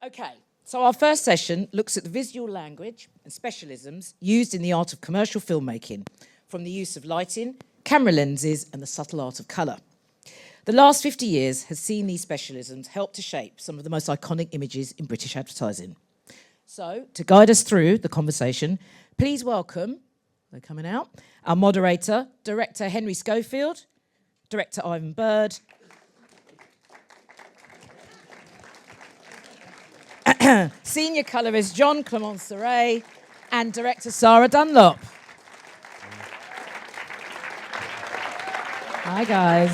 Okay, so our first session looks at the visual language and specialisms used in the art of commercial filmmaking, from the use of lighting, camera lenses, and the subtle art of colour. The last 50 years has seen these specialisms help to shape some of the most iconic images in British advertising. So, to guide us through the conversation, please welcome, they're coming out, our moderator, Director Henry Schofield, Director Ivan Bird, Senior colourist Jean-Clément Soret, and Director Sara Dunlop. Hi, guys.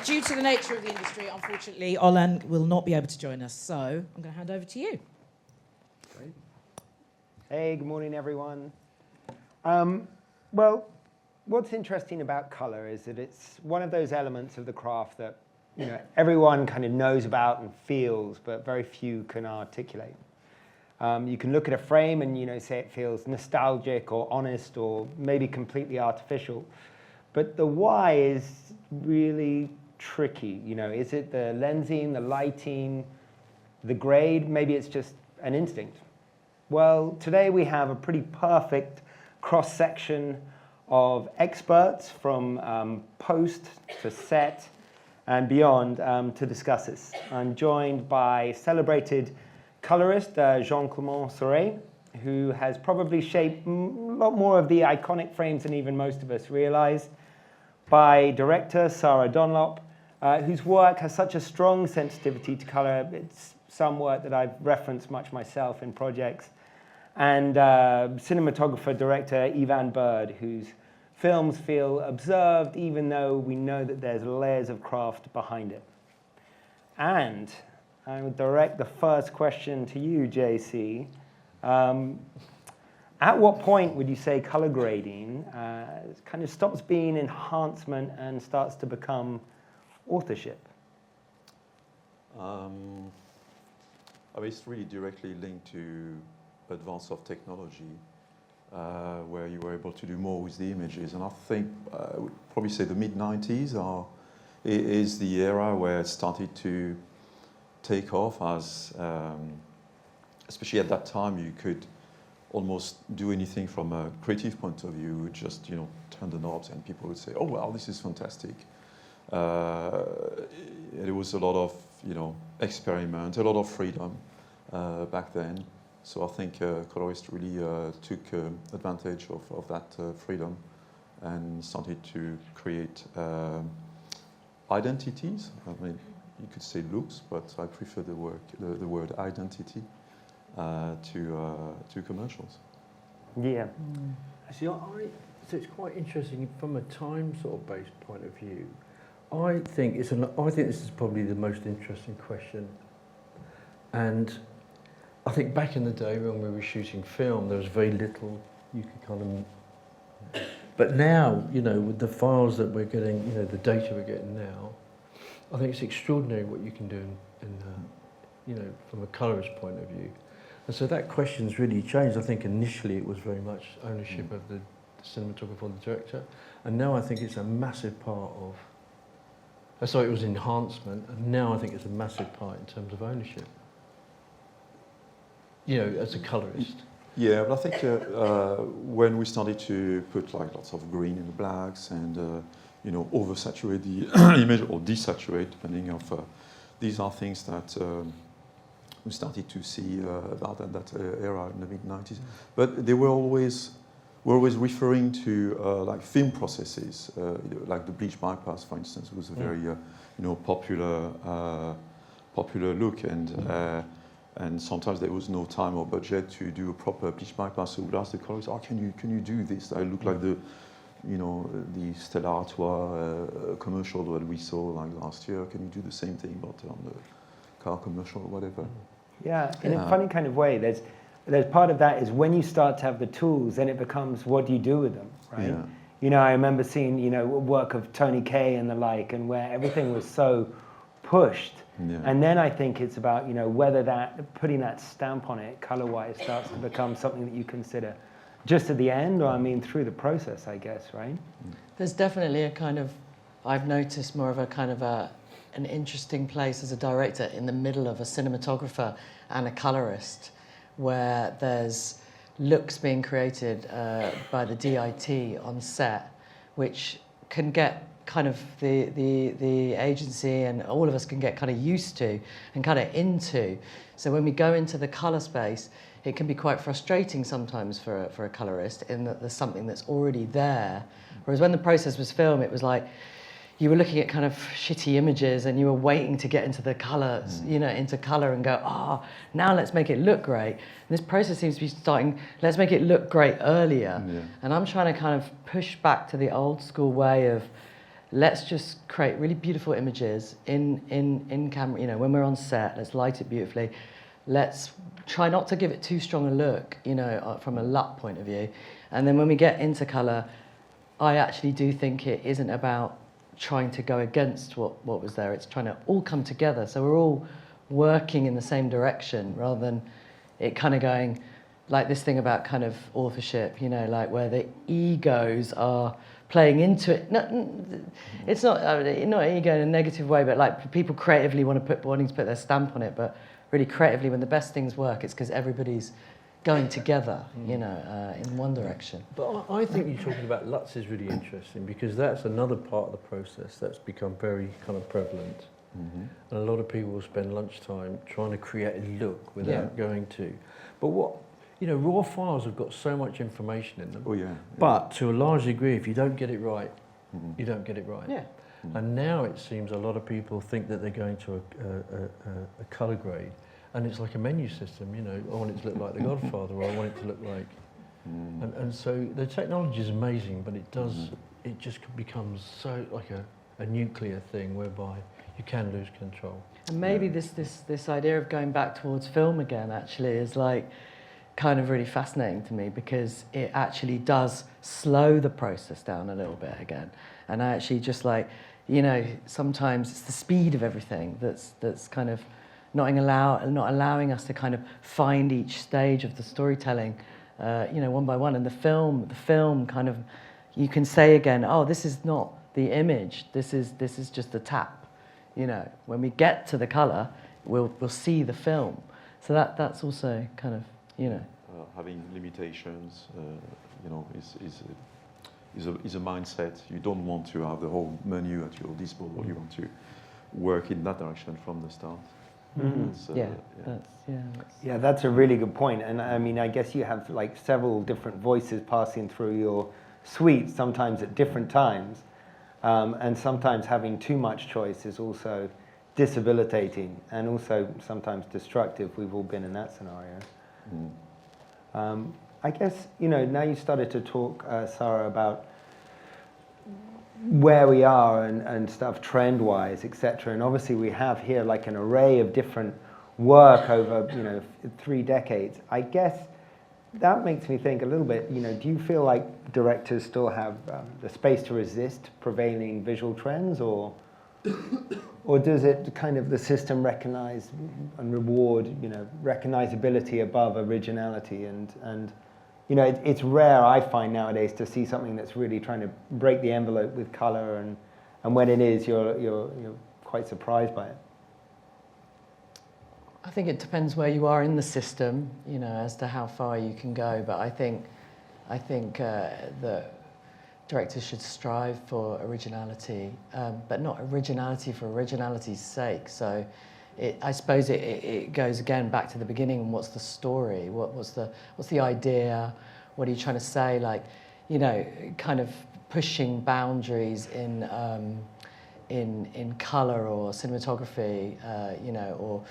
Due to the nature of the industry, unfortunately, Olan will not be able to join us, so I'm going to hand over to you. Great. Hey, good morning, everyone. Well, what's interesting about colour is that it's one of those elements of the craft that everyone kind of knows about and feels, but very few can articulate. You can look at a frame and say it feels nostalgic or honest or maybe completely artificial, but the why is really tricky. Is it the lensing, the lighting, the grade? Maybe it's just an instinct. Well, today we have a pretty perfect cross-section of experts from post to set and beyond to discuss this. I'm joined by celebrated colorist Jean-Clément Soret, who has probably shaped a lot more of the iconic frames than even most of us realize, by director Sara Dunlop, whose work has such a strong sensitivity to color. It's some work that I've referenced much myself in projects, and cinematographer director Ivan Bird, whose films feel observed even though we know that there's layers of craft behind it. And I would direct the first question to you, JC. At what point would you say color grading kind of stops being enhancement and starts to become authorship? It's really directly linked to advance of technology, where you were able to do more with the images. And I think I would probably say the mid-90s is the era where it started to take off, as especially at that time you could almost do anything from a creative point of view. Just turn the knobs and people would say, oh wow, this is fantastic. There was a lot of experiment, a lot of freedom back then. So I think colorists really took advantage of that freedom and started to create identities. I mean, you could say looks, but I prefer the word identity to commercials. Yeah. Actually, so it's quite interesting from a time sort of based point of view. I think this is probably the most interesting question, and I think back in the day when we were shooting film, there was very little you could kind of. But now, with the files that we're getting, the data we're getting now, I think it's extraordinary what you can do in from a colorist point of view. And so that question's really changed. I think initially it was very much ownership of the cinematographer or the director, and now I think it's a massive part of. Sorry, it was enhancement, and now I think it's a massive part in terms of ownership. As a colorist. Yeah, but I think when we started to put lots of green in the blacks and oversaturate the image or desaturate, depending of these are things that we started to see about at that era in the mid-90s. But they were always referring to film processes, like the bleach bypass, for instance, was a very popular look, and sometimes there was no time or budget to do a proper bleach bypass. So we would ask the colleagues, can you do this? I look like the Stella Artois commercial that we saw last year. Can you do the same thing, but on the car commercial or whatever? Yeah, in a funny kind of way, there's part of that is when you start to have the tools, then it becomes what do you do with them, right? Yeah. I remember seeing work of Tony Kaye and the like, and where everything was so pushed. Yeah. And then I think it's about whether putting that stamp on it color-wise starts to become something that you consider just at the end, or through the process, I guess, right? There's definitely a kind of, I've noticed more of a kind of an interesting place as a director in the middle of a cinematographer and a colorist, where there's looks being created by the DIT on set, which can get kind of the agency and all of us can get kind of used to and kind of into. So when we go into the colour space, it can be quite frustrating sometimes for a colourist in that there's something that's already there. Whereas when the process was filmed, it was like you were looking at kind of shitty images and you were waiting to get into the colours, you know, into colour and go, now let's make it look great. And this process seems to be starting, let's make it look great earlier. Yeah. And I'm trying to kind of push back to the old school way of, let's just create really beautiful images in camera, you know, when we're on set, let's light it beautifully. Let's try not to give it too strong a look, you know, from a LUT point of view. And then when we get into colour, I actually do think it isn't about trying to go against what was there. It's trying to all come together. So we're all working in the same direction rather than it kind of going like this thing about kind of authorship, you know, like where the egos are playing into it. It's not ego in a negative way, but like people creatively wanting to put their stamp on it, but really creatively when the best things work, it's because everybody's going together, you know, in one direction. But I think you're talking about LUTs is really interesting because that's another part of the process that's become very kind of prevalent. Mm-hmm. And a lot of people will spend lunchtime trying to create a look without going to. But raw files have got so much information in them. Oh, yeah. But to a large degree, if you don't get it right, you don't get it right. Yeah. Mm-hmm. And now it seems a lot of people think that they're going to a colour grade. And it's like a menu system, you know, I want it to look like The Godfather, or I want it to look like... And so the technology is amazing, but it just becomes so like a nuclear thing whereby you can lose control. And maybe this idea of going back towards film again actually is like kind of really fascinating to me because it actually does slow the process down a little bit again. And I actually just like, you know, sometimes it's the speed of everything that's kind of not allowing us to kind of find each stage of the storytelling, you know, one by one. And the film kind of, you can say again, oh, this is not the image, this is just the tap. You know, when we get to the colour, we'll see the film. So that's also kind of, you know, having limitations, you know, is a mindset. You don't want to have the whole menu at your disposal. You want to work in that direction from the start. Mm-hmm. That's a really good point. And I mean, I guess you have like several different voices passing through your suite, sometimes at different times. And sometimes having too much choice is also disabilitating and also sometimes destructive. We've all been in that scenario. I guess, you know, now you started to talk, Sara, about where we are and stuff trend-wise, etc. And obviously we have here like an array of different work over, you know, 3 decades. I guess that makes me think a little bit, you know, do you feel like directors still have the space to resist prevailing visual trends, or does it kind of the system recognize and reward, you know, recognizability above originality? And you know, it's rare, I find nowadays, to see something that's really trying to break the envelope with color, and when it is, you're quite surprised by it. I think it depends where you are in the system, you know, as to how far you can go. But I think that directors should strive for originality, but not originality for originality's sake. So I suppose it goes again back to the beginning. What's the story? What's the idea? What are you trying to say? Like, you know, kind of pushing boundaries in color or cinematography, you know, or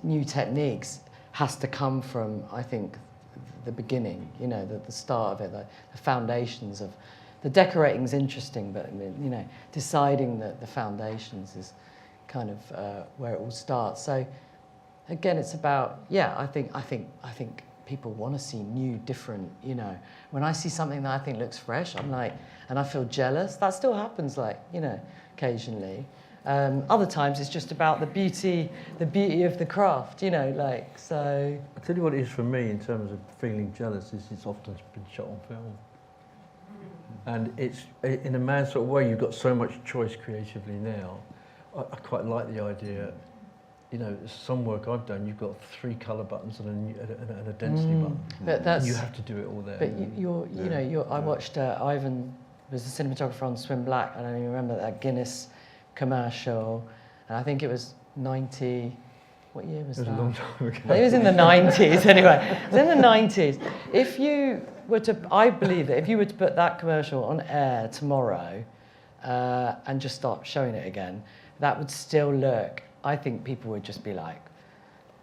new techniques has to come from, I think, the beginning. You know, the start of it, the foundations of the decorating's interesting, but you know, deciding the foundations is kind of where it all starts. So again, it's about, I think people want to see new, different, you know. When I see something that I think looks fresh, I'm like, and I feel jealous. That still happens, like, you know, occasionally. Other times it's just about the beauty of the craft, you know, like, so. I'll tell you what it is for me in terms of feeling jealous is it's often been shot on film. And it's, in a mad sort of way, you've got so much choice creatively now. I quite like the idea. You know, some work I've done, you've got 3 colour buttons and a density button. But that's, you have to do it all there. But I watched Ivan was the cinematographer on Swim Black, and I remember that Guinness commercial, and I think it was 90. What year was that? It was a long time ago. I think it was in the 90s. Anyway, it was in the 90s. If you were to, I believe that if you were to put that commercial on air tomorrow, and just start showing it again, that would still look. I think people would just be like,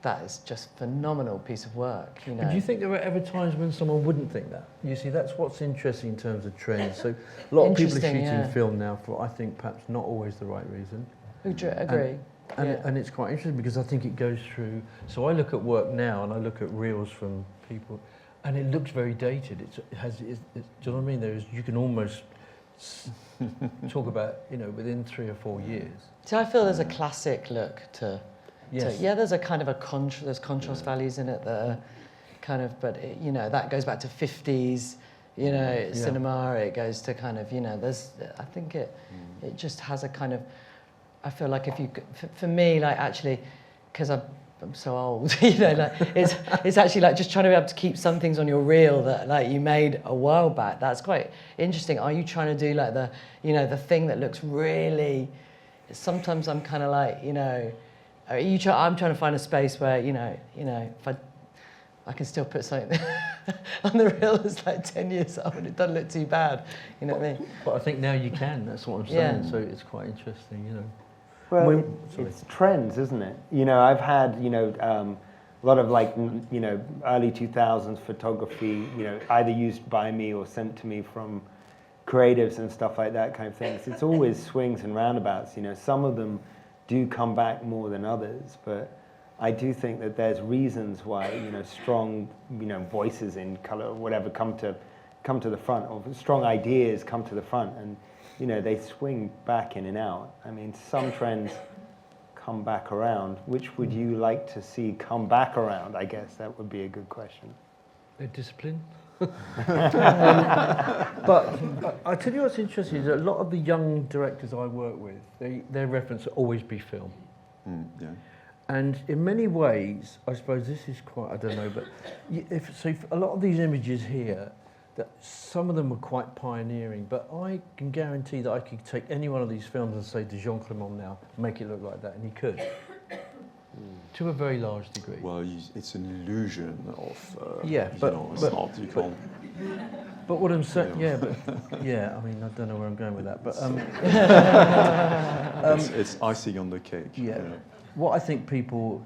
that is just a phenomenal piece of work, you know. But do you think there were ever times when someone wouldn't think that? You see, that's what's interesting in terms of trends. So a lot of people are shooting film now for, I think, perhaps not always the right reason. Agree. And it's quite interesting because I think it goes through. So I look at work now and I look at reels from people, and it looks very dated. Do you know what I mean? You can almost talk about, you know, within 3 or 4 years. See, I feel there's a classic look to. Yes. There's a kind of there's contrast values in it that are kind of, but you know, that goes back to 50s, you know, cinema. It goes to kind of, you know, I think it just has a kind of. I feel like if you, for me, like actually, because I'm so old, you know, like it's actually like just trying to be able to keep some things on your reel that like you made a while back. That's quite interesting. Are you trying to do like the, you know, the thing that looks really? Sometimes I'm kind of like, you know, I'm trying to find a space where you know, if I can still put something on the reel that's like 10 years old. It doesn't look too bad, you know what I mean? But I think now you can. That's what I'm saying. Yeah. So it's quite interesting, you know. Well, it's trends, isn't it? You know, I've had, you know, a lot of like, you know, early 2000s photography, you know, either used by me or sent to me from creatives and stuff like that kind of things. It's always swings and roundabouts, you know. Some of them do come back more than others, but I do think that there's reasons why, you know, strong, you know, voices in color or whatever come to the front, or strong ideas come to the front, and you know, they swing back in and out. I mean, some trends come back around. Which would you like to see come back around? I guess that would be a good question. Discipline. But I tell you what's interesting is that a lot of the young directors I work with, their reference will always be film. Yeah. And in many ways, I suppose this is quite, I don't know, but if a lot of these images here, that some of them were quite pioneering, but I can guarantee that I could take any one of these films and say to Jean-Clément now, make it look like that, and he could. To a very large degree. Well, it's an illusion of, but you know, it's not, you can't. But what I'm saying, I mean, I don't know where I'm going with that, but it's icing on the cake. Yeah. What I think people,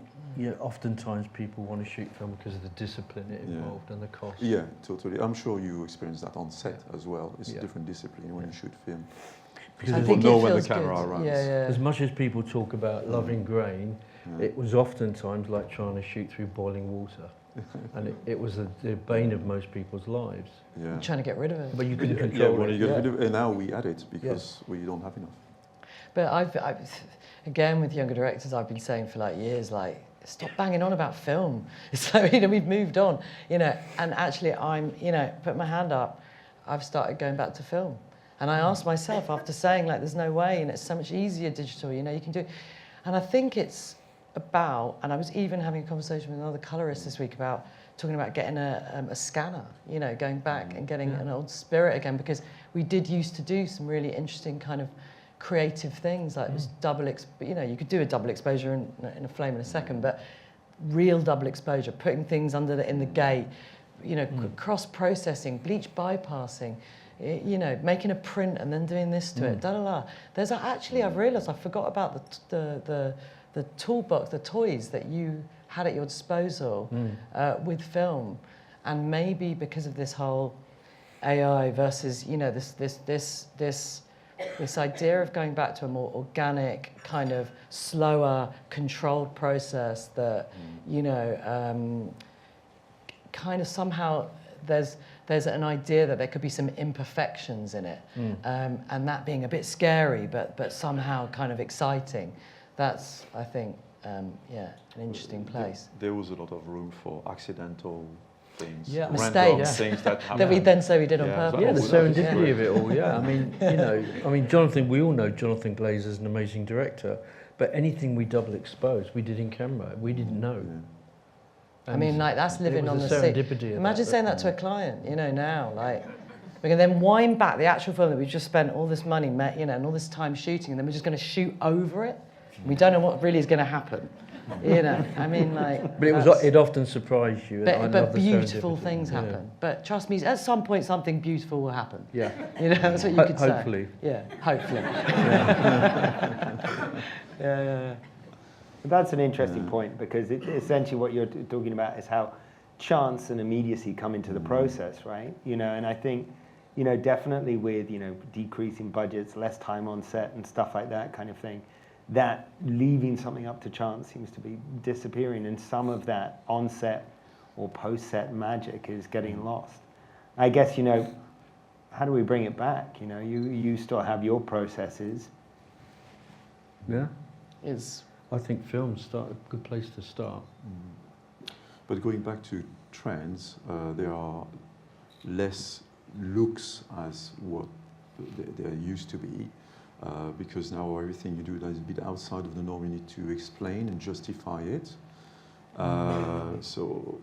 oftentimes people want to shoot film because of the discipline it involved and the cost. Yeah, totally. I'm sure you experience that on set as well. It's a different discipline when you shoot film. Because people know when the camera runs. As much as people talk about loving grain, it was oftentimes like trying to shoot through boiling water. And it was the bane of most people's lives. Yeah. Trying to get rid of it. But you couldn't control it. You get rid of it, and now we add it because we don't have enough. But I've again, with younger directors, I've been saying for like years, like, stop banging on about film. It's like, you know, we've moved on, you know, and actually I'm, you know, put my hand up, I've started going back to film. And I asked myself after saying like, there's no way, and it's so much easier digital, you know, you can do, and I think it's about, and I was even having a conversation with another colorist this week about talking about getting a scanner, you know, going back and getting an old spirit again, because we did used to do some really interesting kind of creative things, like it was you know, you could do a double exposure in a flame in a second, but real double exposure, putting things in the gate, you know, cross-processing, bleach bypassing, you know, making a print and then doing this to it, There's actually, I've realised I forgot about the toolbox, the toys that you had at your disposal with film, and maybe because of this whole AI versus, you know, this idea of going back to a more organic, kind of slower, controlled process that, you know, kind of somehow there's an idea that there could be some imperfections in it, and that being a bit scary, but somehow kind of exciting. That's, I think, an interesting place. There was a lot of room for accidental things, Yeah. random Mistakes. things that happen. That we then say we did on Yeah, purpose. Yeah, the Oh, well, that's serendipity of it all. Yeah, I mean, we all know Jonathan Glazer's an amazing director, but anything we double exposed, we did in camera. We didn't know. I mean, like, that's living it on was the the sea. serendipity of Imagine that. saying that to a client, now, like, we can then wind back the actual film that we've just spent all this money, and all this time shooting, and then we're just going to shoot over it. We don't know what really is going to happen, I mean, like. But it often surprised you. And I But love the beautiful serendipity. things Yeah. happen. But trust me, at some point, something beautiful will happen. Yeah. That's what you could say. Hopefully. Yeah, hopefully. Yeah. But that's an interesting point, because essentially what you're talking about is how chance and immediacy come into the process, right? And I think, definitely with, decreasing budgets, less time on set and stuff like that kind of thing, that leaving something up to chance seems to be disappearing, and some of that on-set or post-set magic is getting lost. I guess, how do we bring it back? You still have your processes. Yeah. It's I think films start a good place to start. But going back to trends, there are less looks as what there used to be, because now everything you do that is a bit outside of the norm, you need to explain and justify it. So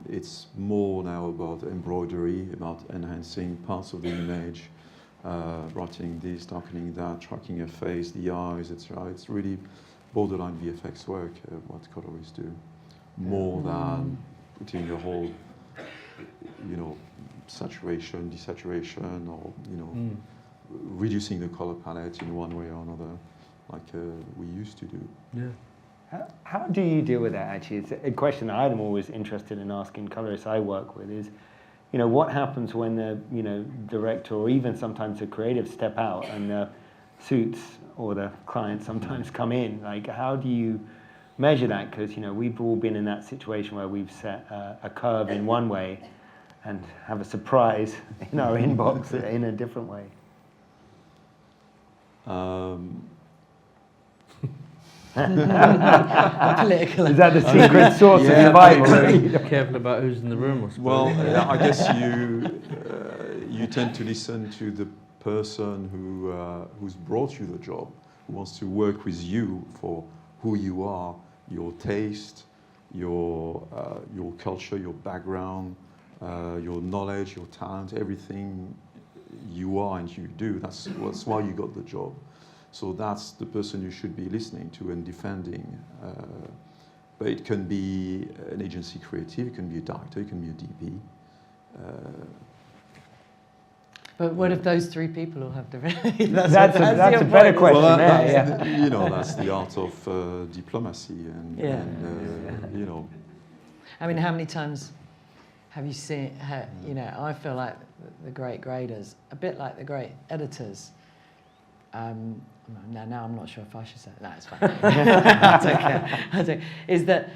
it's more now about embroidery, about enhancing parts of the image, writing this, darkening that, tracking a face, the eyes, etc. It's really borderline VFX work, what colorists do, more than putting a whole, saturation, desaturation, or reducing the color palette in one way or another, like we used to do. Yeah. How do you deal with that, actually? It's a question that I'm always interested in asking colorists I work with is, what happens when the, director or even sometimes the creative step out and the suits or the client sometimes come in? Like, how do you measure that? Because, we've all been in that situation where we've set a curve in one way and have a surprise in our inbox in a different way. political. Is that the secret sauce of survival? Be careful about who's in the room, I suppose. Well, I guess you tend to listen to the person who's brought you the job, who wants to work with you for who you are, your taste, your culture, your background, your knowledge, your talent, everything you are and you do. That's why you got the job. So that's the person you should be listening to and defending. But it can be an agency creative, it can be a director, it can be a DP. But what if those three people all have different... That's a better question. Well, that's that's the art of diplomacy and I mean, how many times have you seen, I feel like the great graders, a bit like the great editors. Now I'm not sure if I should say it. No, it's fine. I don't care. Is that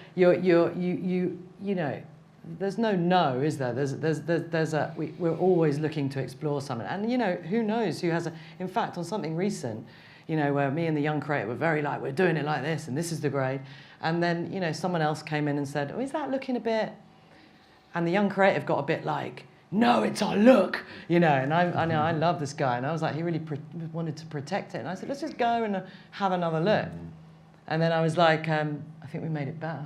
there's no, is there? We're always looking to explore something, and who knows who has in fact, on something recent, where me and the young creator were very like, we're doing it like this, and this is the grade, and then someone else came in and said, oh, is that looking a bit? And the young creative got a bit like, no, it's our look, and I love this guy, and I was like, he really wanted to protect it, and I said, let's just go and have another look. And then I was like, I think we made it better,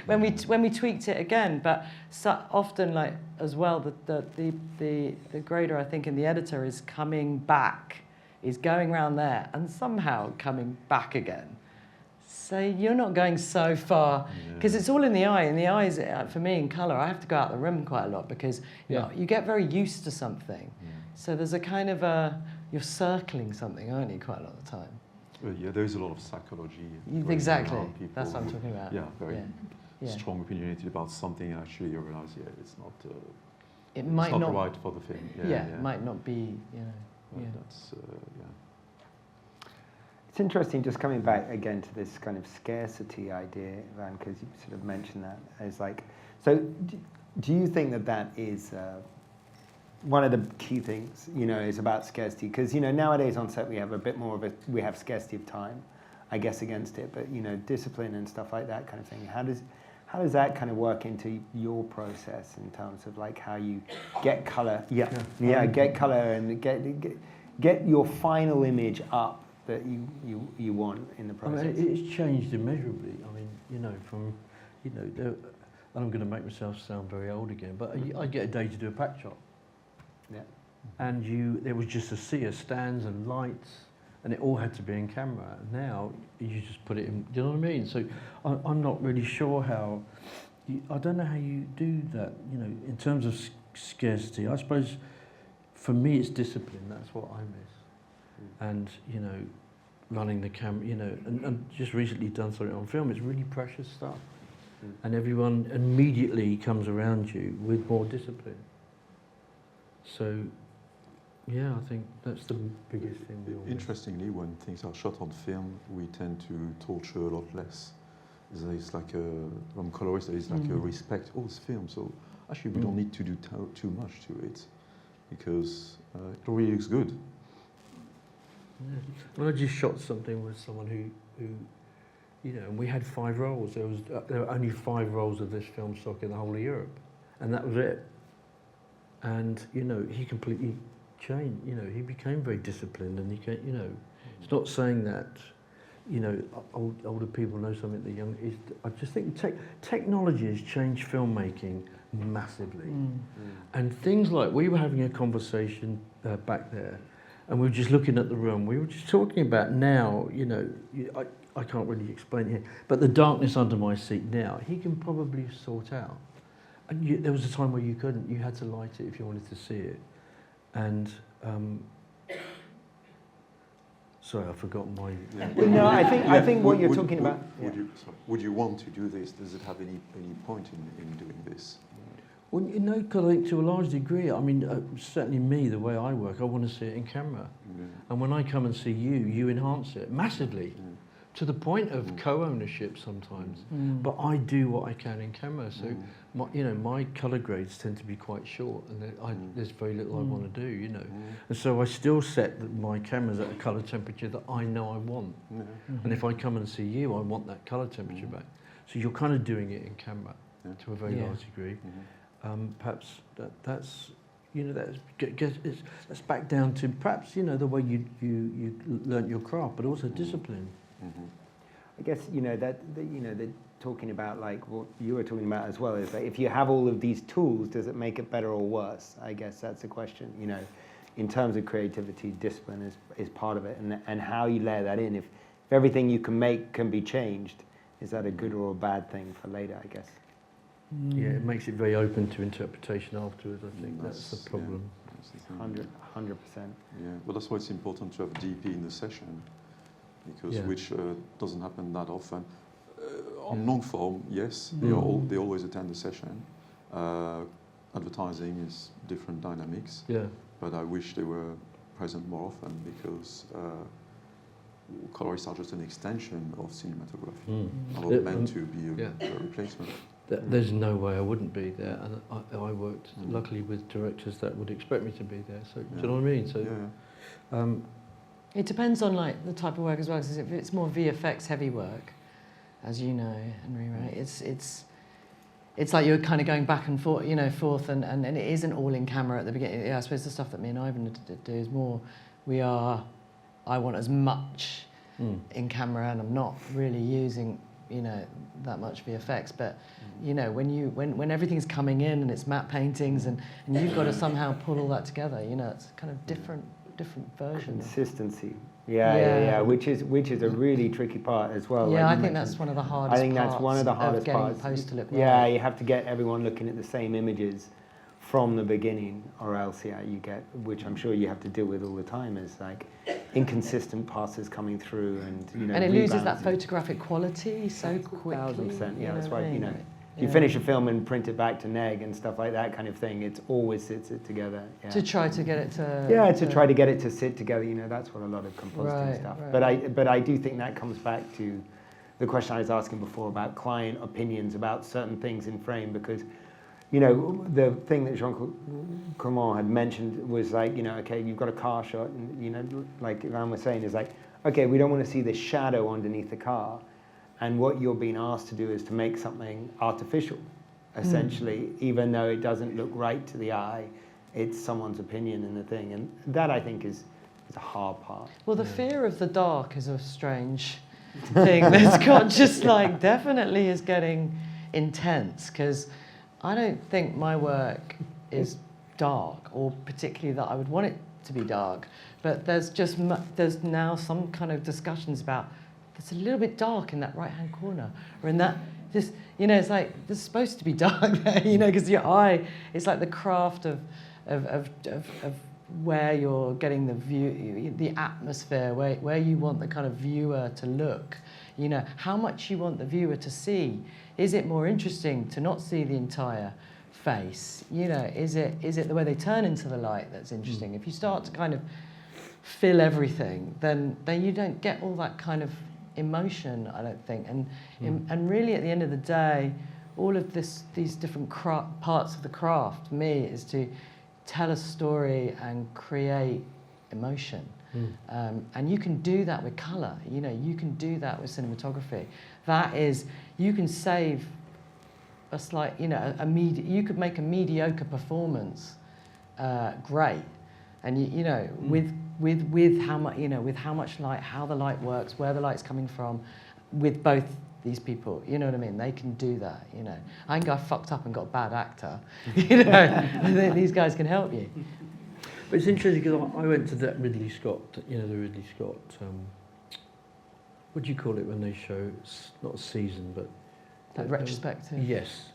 when we tweaked it again. But so often, like as well, the grader, I think, and the editor is coming back, is going around there, and somehow coming back again. So you're not going so far, because it's all in the eye. And the eye is, for me, in colour, I have to go out the room quite a lot because you get very used to something. So there's a kind of you're circling something, aren't you, quite a lot of the time? Well, there's a lot of psychology. Exactly. People That's what I'm talking about. Yeah, very strong opinionated about something, and actually you realise, it's not. It might not not right for the film. It might not be. That's It's interesting, just coming back again to this kind of scarcity idea, Van, because you sort of mentioned that as like, so do you think that is one of the key things, is about scarcity? Because, nowadays on set we have a bit more of we have scarcity of time, I guess, against it, but, discipline and stuff like that kind of thing. How does that kind of work into your process in terms of like how you get color? Get color and get your final image up that you want in the process. I mean, it's changed immeasurably. I mean, and I'm going to make myself sound very old again, but I get a day to do a pack shot. Yeah. And there was just a sea of stands and lights, and it all had to be in camera. Now you just put it in. Do you know what I mean? So I'm not really sure how. I don't know how you do that. In terms of scarcity, I suppose for me it's discipline. That's what I miss. And running the camera. And just recently done something on film. It's really precious stuff, and everyone immediately comes around you with more discipline. So. Yeah, I think that's the biggest thing. Interestingly, when things are shot on film, we tend to torture a lot less. There's like from colorists, there is like a respect. Oh, it's film, so actually we don't need to do too much to it because it really looks good. Yeah. Well, I just shot something with someone who and we had 5 rolls. There were only 5 rolls of this film stock in the whole of Europe, and that was it. And he completely changed. He became very disciplined, and it's not saying that older people know something that young is. I just think technology has changed filmmaking massively, and things like we were having a conversation back there, and we were just looking at the room. We were just talking about now. I can't really explain it here, but the darkness under my seat now, he can probably sort out. And there was a time where you couldn't. You had to light it if you wanted to see it. And sorry, I forgot my. Well, no, I think what you're talking about. Would you want to do this? Does it have any point in doing this? Well, because I think to a large degree, I mean, certainly me, the way I work, I want to see it in camera. Yeah. And when I come and see you enhance it massively. Yeah. To the point of co-ownership sometimes, but I do what I can in camera. So, my colour grades tend to be quite short, and there's very little I want to do, And so I still set my cameras at a colour temperature that I know I want. And if I come and see you, I want that colour temperature back. So you're kind of doing it in camera to a very large degree. Perhaps that's. That's back down to perhaps the way you learnt your craft, but also discipline. I guess that talking about like what you were talking about as well is that if you have all of these tools, does it make it better or worse? I guess that's the question. In terms of creativity, discipline is part of it, and how you layer that in. If everything you can make can be changed, is that a good or a bad thing for later? I guess. Yeah, it makes it very open to interpretation afterwards. I think that's the problem. 100%. Yeah, well, that's why it's important to have DP in the session. Because which doesn't happen that often. On long form, yes, they always attend the session. Advertising is different dynamics. Yeah. But I wish they were present more often because colorists are just an extension of cinematography. Are not meant to be a replacement. There's no way I wouldn't be there, and I worked luckily with directors that would expect me to be there. So do you know what I mean? So. It depends on like the type of work as well. Because if it's more VFX heavy work, as you know, Henry, right? It's like you're kind of going back and forth, and it isn't all in camera at the beginning. Yeah, I suppose the stuff that me and Ivan do is more. I want as much in camera, and I'm not really using that much VFX. But when everything's coming in and it's matte paintings and you've got to somehow pull all that together. It's kind of different version. Consistency. Yeah. Which is a really tricky part as well. Yeah, I think that's one of the hardest parts. I think that's one of the hardest parts. Post to look right. Yeah, you have to get everyone looking at the same images from the beginning, or else you get, which I'm sure you have to deal with all the time, is like inconsistent passes coming through, and and it loses that photographic quality so quickly. 1000%. Yeah, that's why you finish a film and print it back to neg and stuff like that kind of thing. It always sits it together. Yeah. To try to get it to... try to get it to sit together. That's what a lot of compositing stuff. Right. But I do think that comes back to the question I was asking before about client opinions about certain things in frame, because, the thing that Jean-Clément had mentioned was like, okay, you've got a car shot, and, like Ivan was saying, is like, okay, we don't want to see the shadow underneath the car. And what you're being asked to do is to make something artificial, essentially, even though it doesn't look right to the eye. It's someone's opinion in the thing. And that, I think, is a hard part. Well, the fear of the dark is a strange thing that's got just like, definitely is getting intense, because I don't think my work is dark, or particularly that I would want it to be dark. But there's now some kind of discussions about there's a little bit dark in that right-hand corner, or in that, just, you know, it's like, there's supposed to be dark there, you know, because your eye, it's like the craft of where you're getting the view, the atmosphere, where you want the kind of viewer to look, you know, how much you want the viewer to see. Is it more interesting to not see the entire face? You know, is it the way they turn into the light that's interesting? If you start to kind of fill everything, then you don't get all that kind of emotion, I don't think. And really, at the end of the day, all of these different parts of the craft, for me, is to tell a story and create emotion. And you can do that with colour, you know, you can do that with cinematography. That is, you can save a slight, you know, you could make a mediocre performance great. And you know, with how much, you know, with how much light, how the light works, where the light's coming from, with both these people, you know what I mean? They can do that, you know. I think I fucked up and got a bad actor, you know. These guys can help you. But it's interesting because I went to that Ridley Scott, you know, the Ridley Scott, what do you call it when they show, not a season, but... That retrospective? Yes.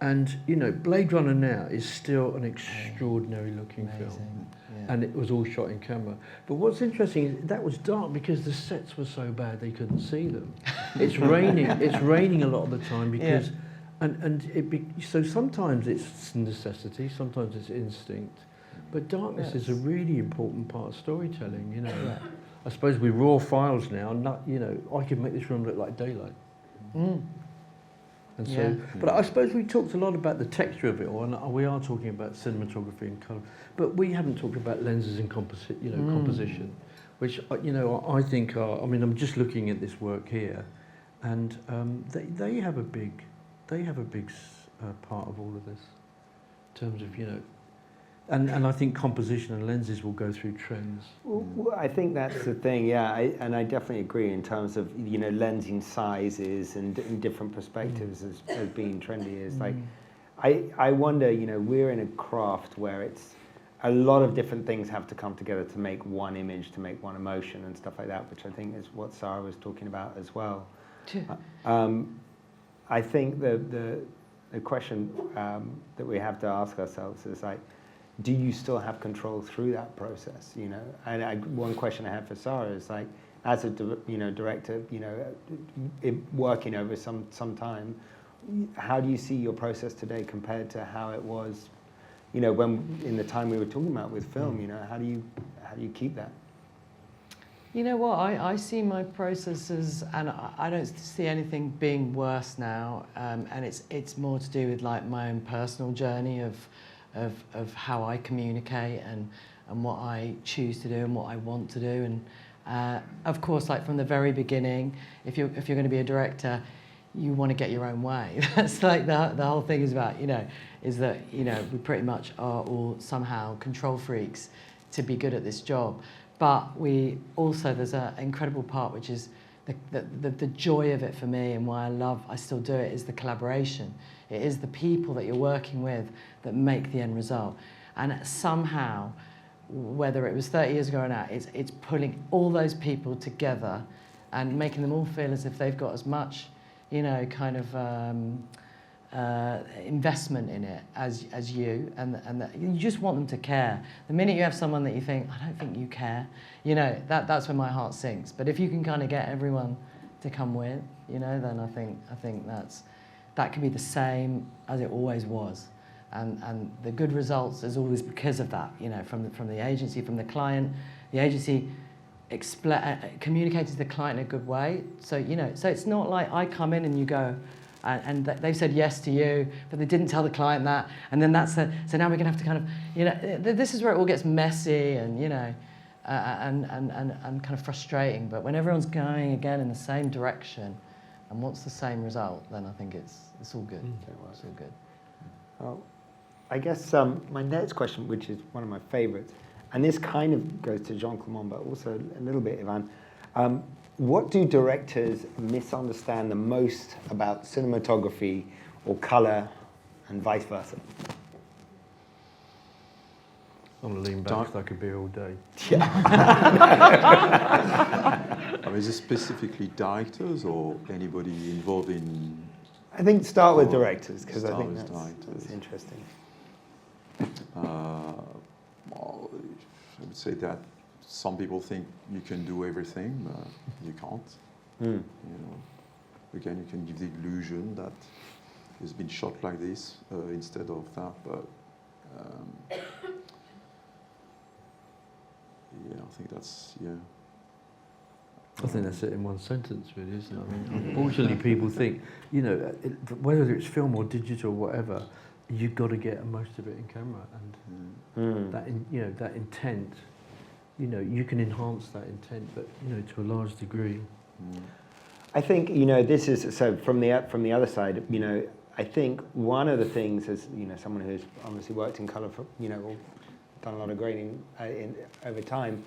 And, you know, Blade Runner now is still an extraordinary looking film. Yeah. And it was all shot in camera. But what's interesting is that was dark because the sets were so bad they couldn't see them. It's raining a lot of the time because... Yeah. So sometimes it's necessity, sometimes it's instinct. But darkness is a really important part of storytelling, you know. Yeah. I suppose with raw files now, you know, I could make this room look like daylight. And so, but I suppose we talked a lot about the texture of it all, and we are talking about cinematography and colour, but we haven't talked about lenses and composition, which, you know, I think are, I mean, I'm just looking at this work here, and they have a big part of all of this, in terms of, you know, and I think composition and lenses will go through trends. Well, I think that's the thing, yeah, and I definitely agree in terms of, you know, lensing sizes and different perspectives as being trendy. Is like, I wonder, you know, we're in a craft where it's a lot of different things have to come together to make one image, to make one emotion and stuff like that, which I think is what Sara was talking about as well. I think the question that we have to ask ourselves is like, do you still have control through that process, you know? And one question I have for Sara is like, as a director, you know, working over some time, how do you see your process today compared to how it was, you know, when in the time we were talking about with film? You know, how do you keep that? You know what? I see my processes, and I don't see anything being worse now. And it's more to do with like my own personal journey of how I communicate and what I choose to do and what I want to do. And of course, like from the very beginning, if you're going to be a director, you want to get your own way. That's like the whole thing is about, you know, is that, you know, we pretty much are all somehow control freaks to be good at this job. But we also, there's an incredible part which is the joy of it for me, and why I still do it, is the collaboration. It is the people that you're working with that make the end result. And somehow, whether it was 30 years ago or not, it's pulling all those people together and making them all feel as if they've got as much, you know, kind of investment in it as you, and that you just want them to care. The minute you have someone that you think, I don't think you care, you know, that's when my heart sinks. But if you can kind of get everyone to come with, you know, then I think that can be the same as it always was. And the good results is always because of that, you know, from the agency, from the client. The agency communicates to the client in a good way. So, you know, so it's not like I come in and you go, and they've said yes to you, but they didn't tell the client that, and then so now we're going to have to kind of, you know, this is where it all gets messy and, you know, and kind of frustrating. But when everyone's going again in the same direction, And once the same result, then I think it's all good. It's all good. Well, I guess my next question, which is one of my favorites, and this kind of goes to Jean-Clément, but also a little bit Ivan. What do directors misunderstand the most about cinematography or colour and vice versa? I'm going to lean back because I could be here all day. I mean, is it specifically directors or anybody involved in? I think start with directors, because I Start think with that's directors. interesting. Well, I would say that some people think you can do everything, but you can't. You know, again, you can give the illusion that it's been shot like this instead of that, but yeah, I think that's I think that's it in one sentence, really, isn't it? I mean, unfortunately, people think, you know, whether it's film or digital, whatever, you've got to get most of it in camera, and that intent, you know, you can enhance that intent, but you know, to a large degree. I think, you know, this is, so from the other side, you know, I think one of the things, as you know, someone who's obviously worked in colour for, you know, or done a lot of grading over time,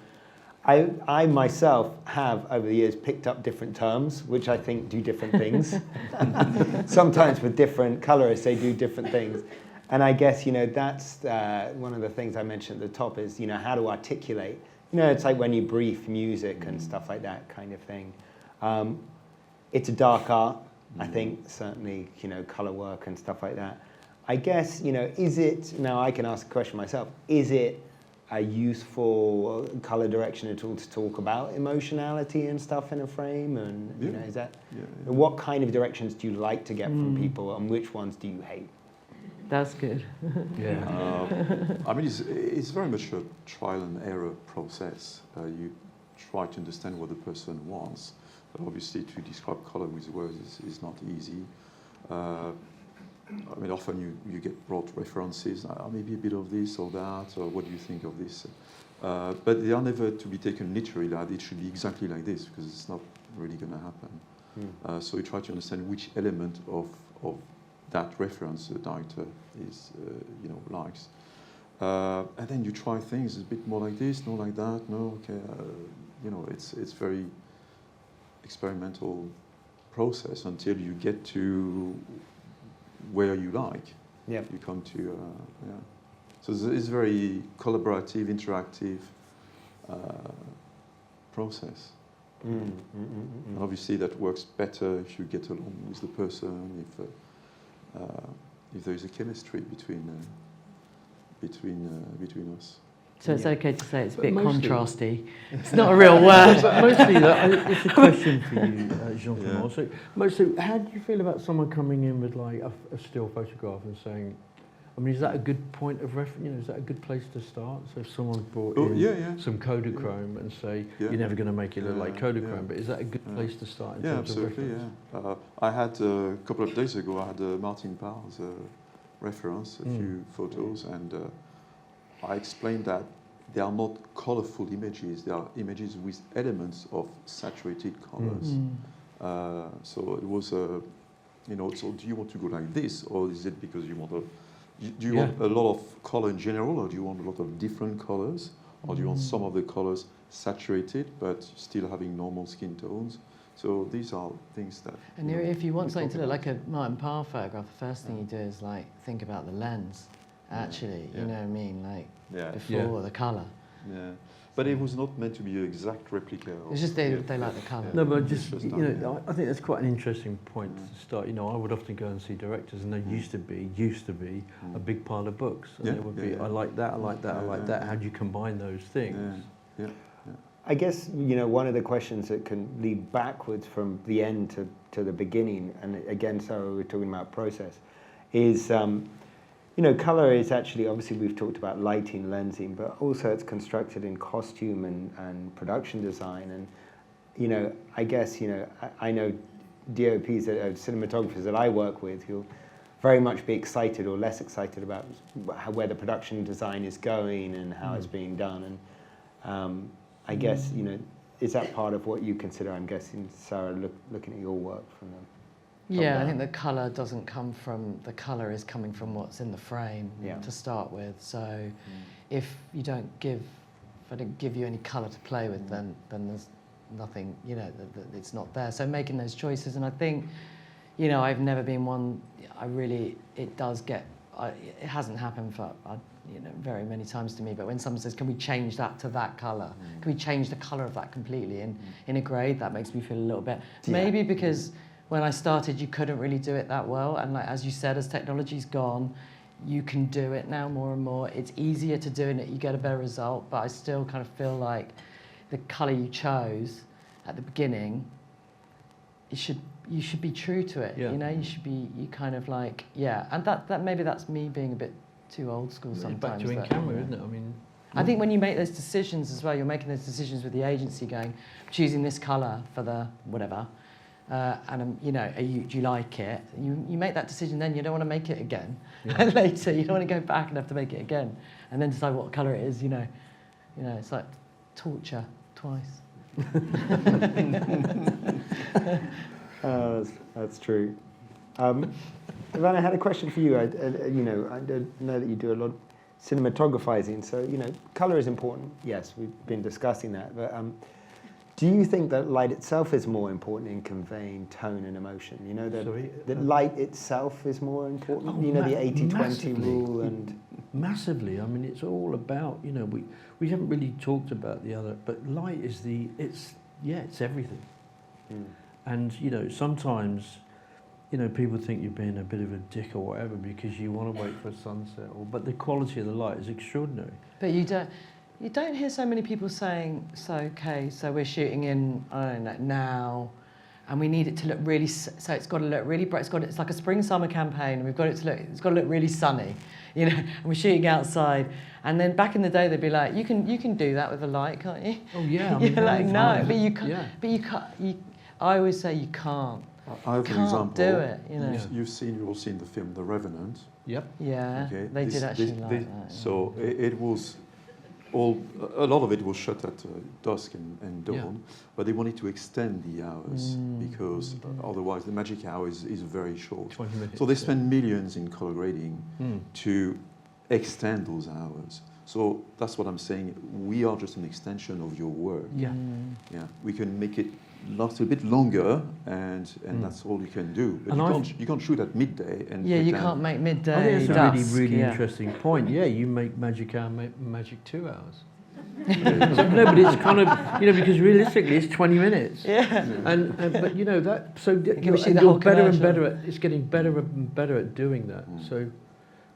I myself have over the years picked up different terms which I think do different things. Sometimes with different colorists they do different things, and I guess, you know, that's one of the things I mentioned at the top is, you know, how to articulate. You know, it's like when you brief music and stuff like that kind of thing. It's a dark art, I think, certainly, you know, colour work and stuff like that. I guess, you know, is it, now I can ask a question myself, is it a useful colour direction at all to talk about emotionality and stuff in a frame? And, you know, is that, what kind of directions do you like to get from people, and which ones do you hate? That's good. I mean, it's very much a trial and error process. You try to understand what the person wants. But obviously, to describe colour with words is not easy. I mean, often you get brought references, maybe a bit of this or that, or what do you think of this? But they are never to be taken literally, that it should be exactly like this, because it's not really going to happen. So you try to understand which element of that reference the director is, you know, likes. And then you try things a bit more like this, no like that, no, okay. You know, it's very experimental process until you get to where you like. You come to, So it's very collaborative, interactive process. And obviously that works better if you get along with the person, if there is a chemistry between us. So it's okay to say it's a bit mostly, contrasty. It's not a real word. But mostly, it's a question for you, Jean-Clément. So, mostly, how do you feel about someone coming in with like a still photograph and saying, I mean, is that a good point of reference? You know, is that a good place to start? So if someone brought in some Kodachrome and say, you're never going to make it look like Kodachrome, but is that a good place to start in terms of reference? I had a couple of days ago, I had Martin Parr's reference, a few photos, and I explained that they are not colorful images, they are images with elements of saturated colors. So it was, you know, so do you want to go like this, or is it because you want do you want a lot of color in general, or do you want a lot of different colors, or do you want some of the colors saturated but still having normal skin tones? So these are things that. And if you want something to look like a Martin Parr photograph, the first thing you do is like think about the lens. Actually, you know what I mean, like before the colour. But it was not meant to be an exact replica. It's just they like the colour. No, but just, you know, I think that's quite an interesting point to start. You know, I would often go and see directors, and there used to be a big pile of books, and there would be, I like that, I like that, I like that. How do you combine those things? I guess, you know, one of the questions that can lead backwards from the end to the beginning, and again, so we're talking about process, is, you know, colour is actually, obviously we've talked about lighting, lensing, but also it's constructed in costume and production design. And, you know, I guess, you know, I know DOPs, cinematographers that I work with, who'll very much be excited or less excited about where the production design is going and how it's being done. And I guess, you know, is that part of what you consider, I'm guessing, Sarah, looking at your work from them? Yeah, I think the colour doesn't come from, the colour is coming from what's in the frame Yeah. to start with. So if you don't give, if I don't give you any colour to play with, then there's nothing, you know, it's not there. So making those choices, and I think, you know, I've never been one, it does get, it hasn't happened for, you know, very many times to me, but when someone says, can we change that to that colour? Can we change the colour of that completely in a grade? That makes me feel a little bit, maybe because when I started, you couldn't really do it that well. And like, as you said, as technology's gone, you can do it now more and more. It's easier to do it, you get a better result, but I still kind of feel like the colour you chose at the beginning, you should be true to it, you know, you kind of like, and that maybe that's me being a bit too old school sometimes. Back to in camera, isn't it? I mean, I think when you make those decisions as well, you're making those decisions with the agency going, choosing this colour for the whatever, and you know, do you like it? You make that decision, then you don't want to make it again later. You don't want to go back and have to make it again, and then decide what colour it is. You know, it's like torture twice. That's true. Ivan, I had a question for you. I know that you do a lot of cinematographizing, so you know, color is important. Yes, we've been discussing that. But do you think that light itself is more important in conveying tone and emotion? You know, that light itself is more important. You know, the 80-20 rule and massively. I mean, it's all about, you know, we haven't really talked about the other, but light is it's everything. And you know, sometimes, you know, people think you're being a bit of a dick or whatever because you want to wait for a sunset, but the quality of the light is extraordinary. But you don't hear so many people saying, so we're shooting in, I don't know, now, and we need it to look really, so it's got to look really bright, it's like a spring-summer campaign, and it's got to look really sunny, you know, and we're shooting outside. And then back in the day, they'd be like, you can do that with the light, can't you? Oh yeah. You're like, no, but you can't, I always say you can't. I have an example. Do it, you know. You've all seen the film The Revenant. Yep. Yeah, okay. They did actually like that. Yeah. So it was a lot of it was shot at dusk and dawn, but they wanted to extend the hours because otherwise the magic hour is very short. 20 minutes. So they spend millions in color grading to extend those hours. So that's what I'm saying. We are just an extension of your work. Yeah. Yeah. We can make it last a bit longer, and that's all you can do. But you can't shoot at midday and you can't make midday. I think that's a really interesting point. Yeah, you make magic hour, magic 2 hours. So, no, but it's kind of, you know, because realistically it's 20 minutes. Yeah. And but you know that, so you're better and better at, it's getting better and better at doing that. So,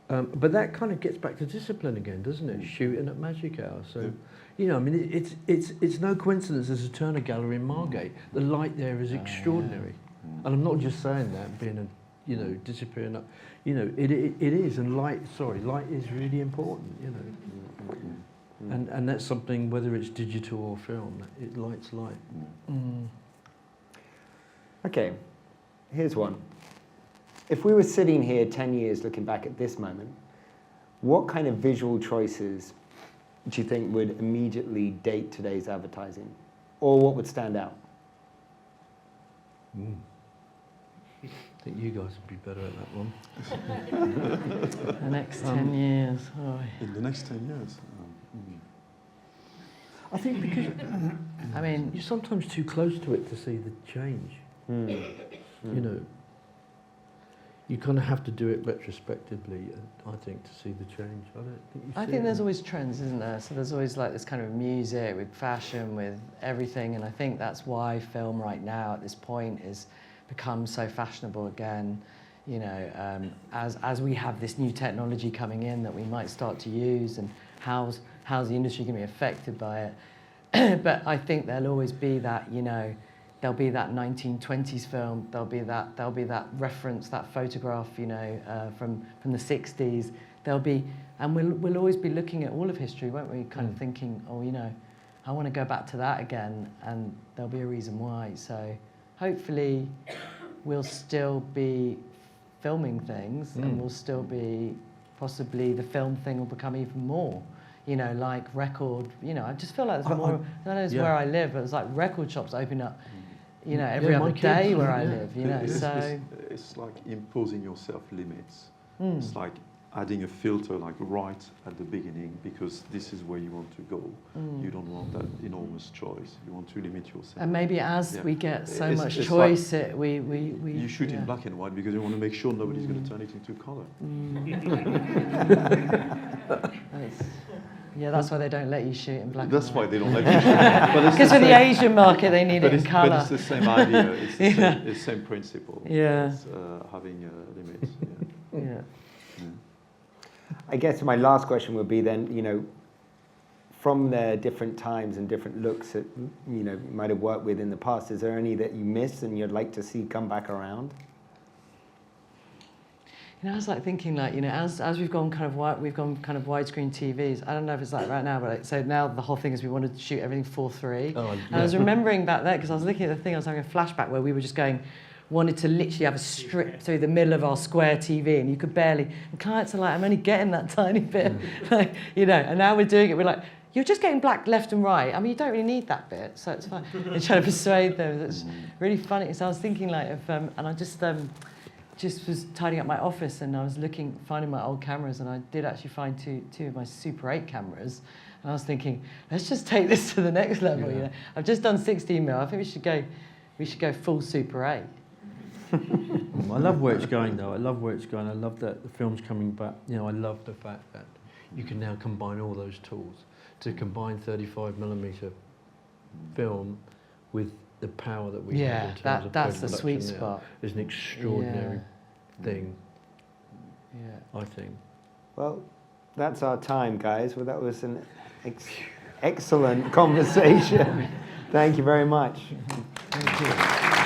but that kind of gets back to discipline again, doesn't it? Shooting at magic hour. So, you know, I mean, it's no coincidence there's a Turner Gallery in Margate. The light there is extraordinary, and I'm not just saying that being a, you know, disappearing up. You know, it is, and light is really important. You know, and that's something, whether it's digital or film, light's light. Okay, here's one. If we were sitting here 10 years looking back at this moment, what kind of visual choices do you think would immediately date today's advertising? Or what would stand out? I think you guys would be better at that one. The next 10 years. Oh. In the next 10 years? I think because I mean, you're sometimes too close to it to see the change. You know, you kind of have to do it retrospectively, I think, to see the change. I think there's always trends, isn't there? So there's always like this kind of music with fashion, with everything, and I think that's why film right now at this point is become so fashionable again. You know, as we have this new technology coming in that we might start to use, and how's the industry going to be affected by it? But I think there'll always be that, you know, there'll be that 1920s film, there'll be that reference, that photograph, you know, from the 60s. There'll be, and we'll always be looking at all of history, won't we? Kind of thinking, oh, you know, I want to go back to that again, and there'll be a reason why. So hopefully we'll still be filming things, and we'll still be, possibly the film thing will become even more. You know, like record, you know, I just feel like there's more, I don't know, it's where I live, but it's like record shops open up, you know, every Yeah, my other day kids, where I yeah. live, you know, so... It's like imposing yourself limits. Mm. It's like adding a filter like right at the beginning because this is where you want to go. Mm. You don't want that enormous choice. You want to limit yourself. And maybe as Yeah. we get so It's- much it's choice, like we you shoot yeah. in black and white because you want to make sure nobody's going to turn it into color. Yeah, that's why they don't let you shoot in black That's and why white. they don't let you shoot. But it's Because the for the same- Asian market, they need but it in it's, colour. but it's the same idea. It's the, Yeah. same, it's the same principle. Yeah. It's, having limits. Yeah. Yeah. I guess my last question would be then, you know, from the different times and different looks that, you know, you might have worked with in the past, is there any that you miss and you'd like to see come back around? You know, I was like thinking, like, you know, as we've gone kind of widescreen TVs. I don't know if it's like right now, but like, so now the whole thing is we wanted to shoot everything 4:3. Oh, And I was remembering back then because I was looking at the thing, I was having a flashback where we were just wanted to literally have a strip through the middle of our square TV, and you could barely. And clients are like, I'm only getting that tiny bit, like, you know. And now we're doing it. We're like, you're just getting black left and right. I mean, you don't really need that bit, so it's fine. And trying to persuade them. It's really funny. So I was thinking like of, and I just was tidying up my office and I was finding my old cameras, and I did actually find two of my Super 8 cameras. And I was thinking, let's just take this to the next level. You know, I've just done 16mm. I think we should go full Super 8. I love where it's going, though. I love where it's going. I love that the film's coming back. You know, I love the fact that you can now combine all those tools to combine 35mm film with the power that we have in terms of that's the post-production sweet now spot. is an extraordinary thing, Yeah. I think. Well, that's our time, guys. Well, that was an excellent conversation. Thank you very much. Thank you.